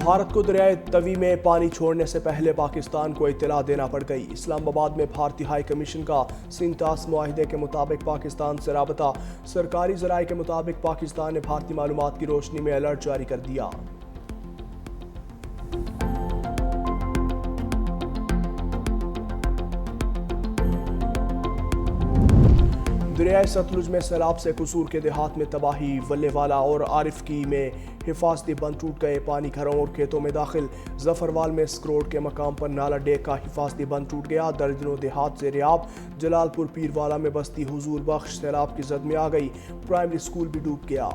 भारत को दरियाए तवी में पानी छोड़ने से पहले पाकिस्तान को इत्तला देना पड़ गई। इस्लामाबाद में भारतीय हाई कमीशन का सिंतास मुआहिदे के मुताबिक पाकिस्तान से राबता। सरकारी जराये के मुताबिक पाकिस्तान ने भारतीय मालूमात की रोशनी में अलर्ट जारी कर दिया। दरियाए सतलुज में सैलाब से कसूर के देहात में तबाही। वल्लेवाला और आरिफकी में हिफाजती बंद टूट गए। पानी घरों और खेतों में दाखिल। जफरवाल में स्क्रोड के मकाम पर नाला डेक का हिफाजती बंद टूट गया। दर्जनों देहात से रियाब। जलालपुर पीरवाला में बस्ती हुजूर बख्श सैलाब की जद में आ गई। प्राइमरी स्कूल भी डूब गया।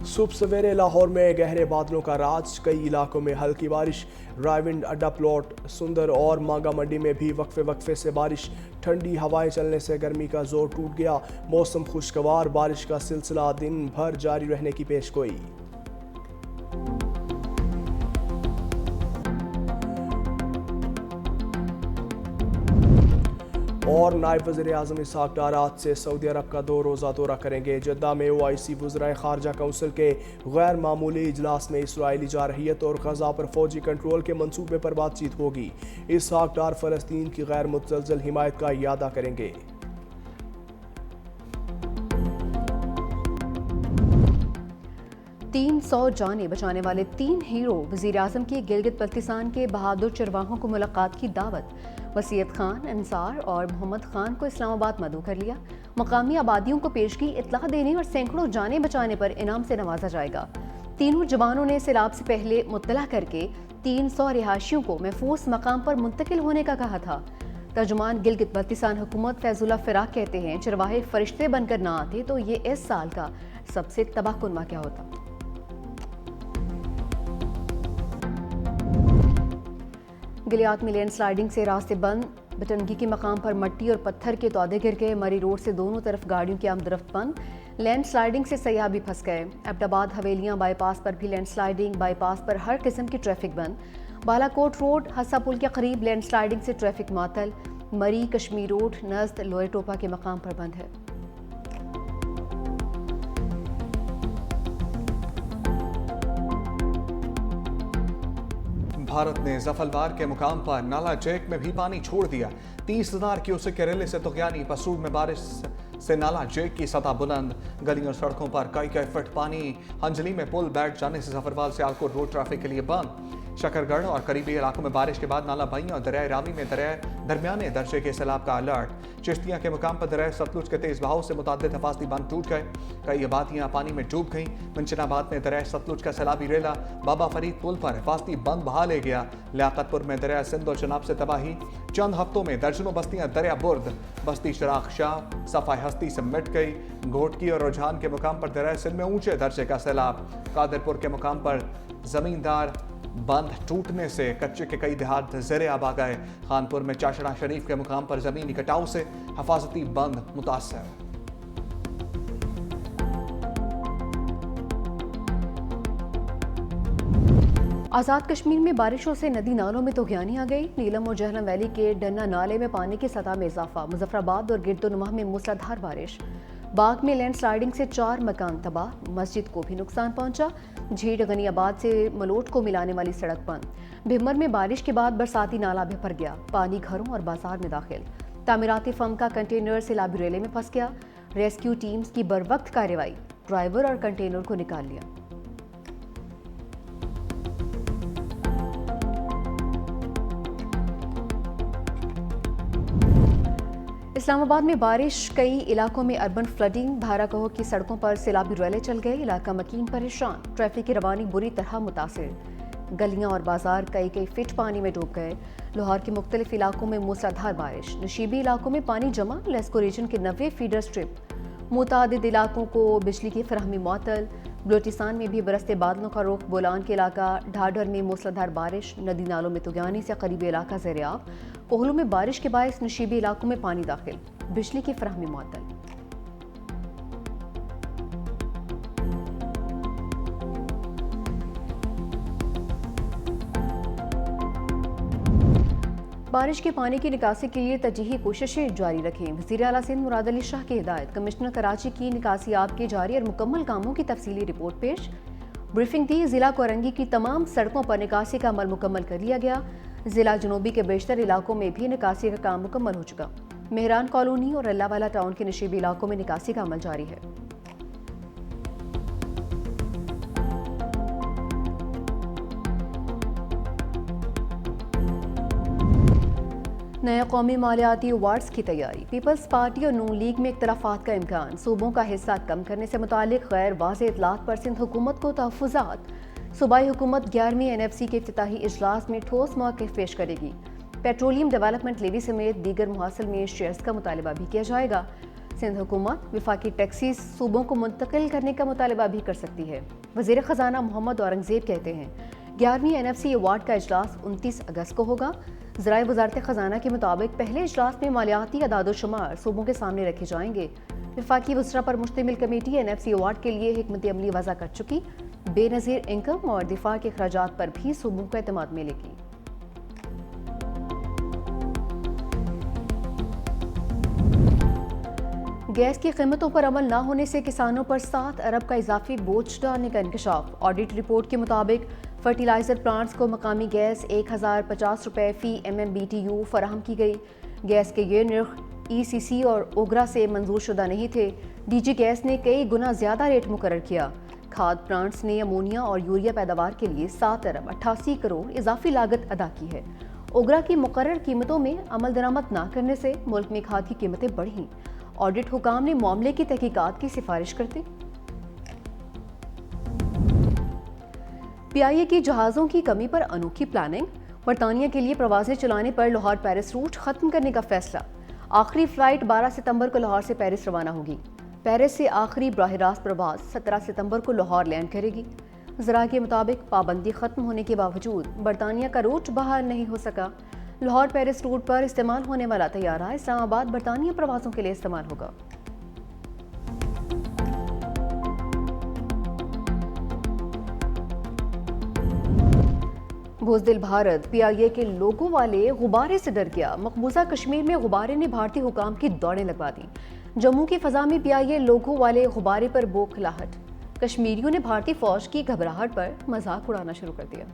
सुबह सवेरे लाहौर में गहरे बादलों का राज। कई इलाकों में हल्की बारिश। रायविंड अड्डा प्लॉट सुंदर और मांगा मंडी में भी वक्फे वक्फे से बारिश। ठंडी हवाएं चलने से गर्मी का जोर टूट गया। मौसम खुशगवार। बारिश का सिलसिला दिन भर जारी रहने की पेशगोई। और नायब वज़ीर आज़म इसहाक डार आज से सऊदी अरब का 2 रोज़ा दौरा करेंगे। जद्दा में OIC वज़राए ख़ारजा काउंसिल के गैर मामूली इजलास में इसराइली जारहियत और ग़ज़ा पर फ़ौजी कंट्रोल के मंसूबे पर बातचीत होगी। इसहाक डार फ़लस्तीन की गैर मुतज़लज़ल हिमायत का इयादा करेंगे। तीन 100 जानें बचाने वाले 3 हीरो वज़ीर आज़म की गिलगित बल्तिस्तान के बहादुर चरवाहों को मुलाकात की दावत। वसीयत खान, अंसार और मोहम्मद खान को इस्लामाबाद मदऊ कर लिया। मकामी आबादियों को पेशगी इत्तला देने और सैकड़ों जानें बचाने पर इनाम से नवाजा जाएगा। तीनों जवानों ने सैलाब से पहले मुत्तला करके 300 रिहायशियों को महफूज मकाम पर मुंतकिल होने का कहा था। तर्जुमान गिलगित बल्तिस्तान हुकूमत फैजुल्ला फिराक कहते हैं, चरवाहे फरिश्ते बनकर ना आते तो ये इस साल का सबसे तबाहकुन वाक़या होता। गिलियात में लैंडस्लाइडिंग से रास्ते बंद। बटनगी के मकाम पर मट्टी और पत्थर के तौदे गिर गए। मरी रोड से दोनों तरफ गाड़ियों की आमदरफ्त बंद। लैंडस्लाइडिंग से सयाह भी फंस गए। अब्दाबाद हवेलियां बाईपास पर भी लैंडस्लाइडिंग। बाईपास पर हर किस्म की ट्रैफिक बंद। बालाकोट रोड हस्सा पुल के करीब लैंडस्लाइडिंग से ट्रैफिक मातल। मरी कश्मीर रोड नज़द लोए टोपा के मकाम पर बंद है। भारत ने जफलवार के मुकाम पर नाला जैक में भी पानी छोड़ दिया। 30,000 क्यूसेक के रेले से तुगयानी। पसूर में बारिश से नाला जैक की सतह बुलंद। गलियों और सड़कों पर कई फुट पानी। हंजली में पुल बैठ जाने से जफरवाल से आलकोट रोड ट्रैफिक के लिए बंद। शकरगढ़ और करीबी इलाकों में बारिश के बाद नाला बही और दरियाए रावी में दरमियाने दर्जे के सैलाब का अलर्ट। चिश्तियाँ के मुकाम पर दरियाए सतलुज के तेज बहाव से मुतअद्दिद हिफाजती बंद टूट गए। कई आबादियाँ पानी में डूब गईं। मुंशनाबाद में दरियाए सतलुज का सैलाबी रेला बाबा फरीद पुल पर हिफाजती बंद बहा ले गया। लियाकतपुर में दरिया सिंध और चनाब से तबाही। चंद हफ्तों में दर्जनों बस्तियां दरिया बुर्द। बस्ती शराख शाह सफाई हस्ती से मिट गई। घोटकी और रुझान के मुकाम पर दरिया सिंध में ऊंचे दर्जे का सैलाब। कादरपुर के मुकाम पर जमींदार बंद टूटने से कच्चे के कई देहात ज़ेरे आब आ गए। खानपुर में चाशड़ा शरीफ के मुकाम पर जमीनी कटाव से हिफाजती बंद मुतासर। आज़ाद कश्मीर में बारिशों से नदी नालों में तुगयानी आ गई। नीलम और जहलम वैली के डन्ना नाले में पानी की सतह में इजाफा। मुजफ्फराबाद और गिरदोनुमा में मूसलाधार बारिश। बाग में लैंडस्लाइडिंग से 4 मकान तबाह। मस्जिद को भी नुकसान पहुंचा। झीड़ गनियाबाद से मलोट को मिलाने वाली सड़क बंद। भिम्मर में बारिश के बाद बरसाती नाला भी भर गया। पानी घरों और बाजार में दाखिल। तामीराती फर्म का कंटेनर सैलाबी रेले में फंस गया। रेस्क्यू टीम्स की बरवक्त कार्रवाई। ड्राइवर और कंटेनर को निकाल लिया। इस्लामाबाद में बारिश। कई इलाकों में अर्बन फ्लडिंग। धारा कहो की सड़कों पर सैलाबी रेले चल गए। इलाका मकीन परेशान। ट्रैफिक की रवानी बुरी तरह मुतासिर। गलियां और बाजार कई फिट पानी में डूब गए। लाहौर के मुख्तलिफ इलाकों में मूसलाधार बारिश। नशीबी इलाकों में पानी जमा। लेस्को रीजन के 90 फीडर स्ट्रिप। मुतादिद इलाकों को बिजली की फराहमी मुअत्तल। बलोचिस्तान में भी बरसते बादलों का रुख। बोलान के इलाका ढाढर में मूसलाधार बारिश। नदी नालों में तुगयानी से करीबी इलाका ज़ेरे-आब। कोहलू में बारिश के बायस नशीबी इलाकों में पानी दाखिल। बिजली की फराहमी मुअत्तल। बारिश के पानी की निकासी के लिए तजीही कोशिशें जारी रखें। वज़ीर आला सिंध मुराद अली शाह की हिदायत। कमिश्नर कराची की निकासियाब के जारी और मुकम्मल कामों की तफसीली रिपोर्ट पेश। ब्रीफिंग दी। जिला कोरंगी की तमाम सड़कों पर निकासी का अमल मुकम्मल कर लिया गया। जिला जनूबी के बेशतर इलाकों में भी निकासी का काम मुकम्मल हो चुका। मेहरान कॉलोनी और अल्लाहवाला टाउन के नशीबी इलाकों में निकासी का अमल जारी है। नए कौमी मालियाती अवार्ड्स की तैयारी। पीपल्स पार्टी और नून लीग में इख्तलाफात का इम्कान। सूबों का हिस्सा कम करने से मुतालिक गैर वाज़ेह इतलात पर सिंध हुकूमत को तहफ़्फ़ुज़ात। सूबाई हुकूमत 11वीं NFC के इफ्तिताही इजलास में ठोस मौक़िफ़ पेश करेगी। पेट्रोलियम डेवलपमेंट लेवी समेत दीगर मुहासिल में शेयर्स का मुतालबा भी किया जाएगा। सिंध हुकूमत विफाकी टैक्सीज सूबों को मुंतकिल करने का मुतालबा भी कर सकती है। वज़ीर ख़जाना मोहम्मद औरंगज़ेब कहते हैं 11वीं NFC अवार्ड का इजलास 29 अगस्त को होगा। ज़राए वज़ारत ख़जाना के मुताबिक पहले इजलास में मालियाती अदाद-ओ-शुमार सूबों के सामने रखे जाएंगे। विफाकी वज़रा पर मुश्तमिल कमेटी NFC अवार्ड के लिए हिकमत अमली वज़ा कर चुकी। बेनज़ीर इनकम और दिफा के अखराजात पर भी सूबों को एतमाद मिलेगी। गैस की कीमतों पर अमल न होने से किसानों पर 7 अरब का इजाफी बोझ डालने का इंकशाफ। ऑडिट रिपोर्ट के मुताबिक फर्टिलाइजर प्लांट्स को मकामी गैस 1050 रुपये फ़ी MMBTU फराहम की गई। गैस के ये निर्ख ECC और ओगरा से मंजूर शुदा नहीं थे। DG गैस ने कई गुना ज़्यादा रेट मुकर्रर किया। खाद प्लांट्स ने अमोनिया और यूरिया पैदावार के लिए 7 अरब 88 करोड़ इजाफी लागत अदा की है। ओगरा की मुकर्रर कीमतों में अमल दरामद न करने से मुल्क में खाद की कीमतें बढ़ीं। ऑडिट हुकाम ने मामले की तहकीकात की सिफारिश करते। PIA की जहाज़ों की कमी पर अनोखी प्लानिंग। बरतानिया के लिए प्रवासें चलाने पर लाहौर पेरिस रूट खत्म करने का फैसला। आखिरी फ्लाइट 12 सितंबर को लाहौर से पेरिस रवाना होगी। पेरिस से आखिरी बराह रास्त प्रवास 17 सितंबर को लाहौर लैंड करेगी। ज़रा के मुताबिक पाबंदी खत्म होने के बावजूद बरतानिया का रूट बहाल नहीं हो सका। लाहौर पेरिस रूट पर इस्तेमाल होने वाला तैयारा इस्लामाबाद बरतानिया प्रवासों के लिए इस्तेमाल होगा। बुज़दिल भारत PIA के लोगों वाले गुब्बारे से डर गया। मकबूजा कश्मीर में गुब्बारे ने भारतीय हुकाम की दौड़ें लगवा दी। जम्मू की फ़ज़ा में PIA लोगों वाले गुब्बारे पर बौखलाहट। कश्मीरियों ने भारतीय फ़ौज की घबराहट पर मजाक उड़ाना शुरू कर दिया।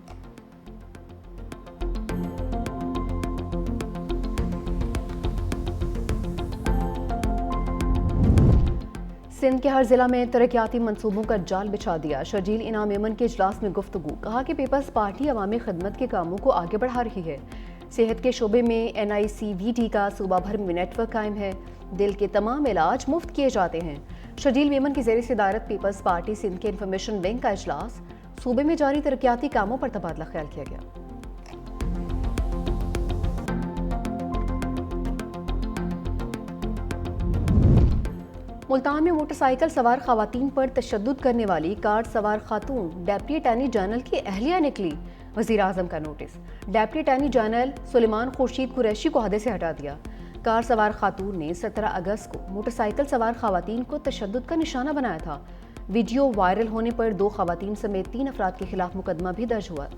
सिंध के हर जिला में तरक्याती मंसूबों का जाल बिछा दिया। शर्जील इनाम यमन के इजलास में गुफ्तगू। कहा कि पीपल्स पार्टी अवामी खिदमत के कामों को आगे बढ़ा रही है। सेहत के शोबे में NICVT का सूबा भर में नेटवर्क कायम है। दिल के तमाम इलाज मुफ्त किए जाते हैं। शर्जील यमन की ज़ेर सदारत पीपल्स पार्टी सिंध के इंफॉर्मेशन विंग का इजलास। सूबे में जारी तरक्याती कामों पर तबादला ख्याल किया गया। मुल्तान में मोटरसाइकिल सवार खवातीन पर तशद्दुद करने वाली कार सवार खातून डेप्टी अटॉर्नी जनरल की अहलिया निकली। वज़ीर आज़म का notice. Deputy attorney general Suleman Khurshid Qureshi को ओहदे से हटा दिया। कार सवार खातून ने 17 अगस्त को मोटरसाइकिल सवार खवातीन को तशद्दुद का निशाना बनाया था। वीडियो वायरल होने पर 2 खवातीन समेत 3 अफराद के खिलाफ मुकदमा भी दर्ज हुआ।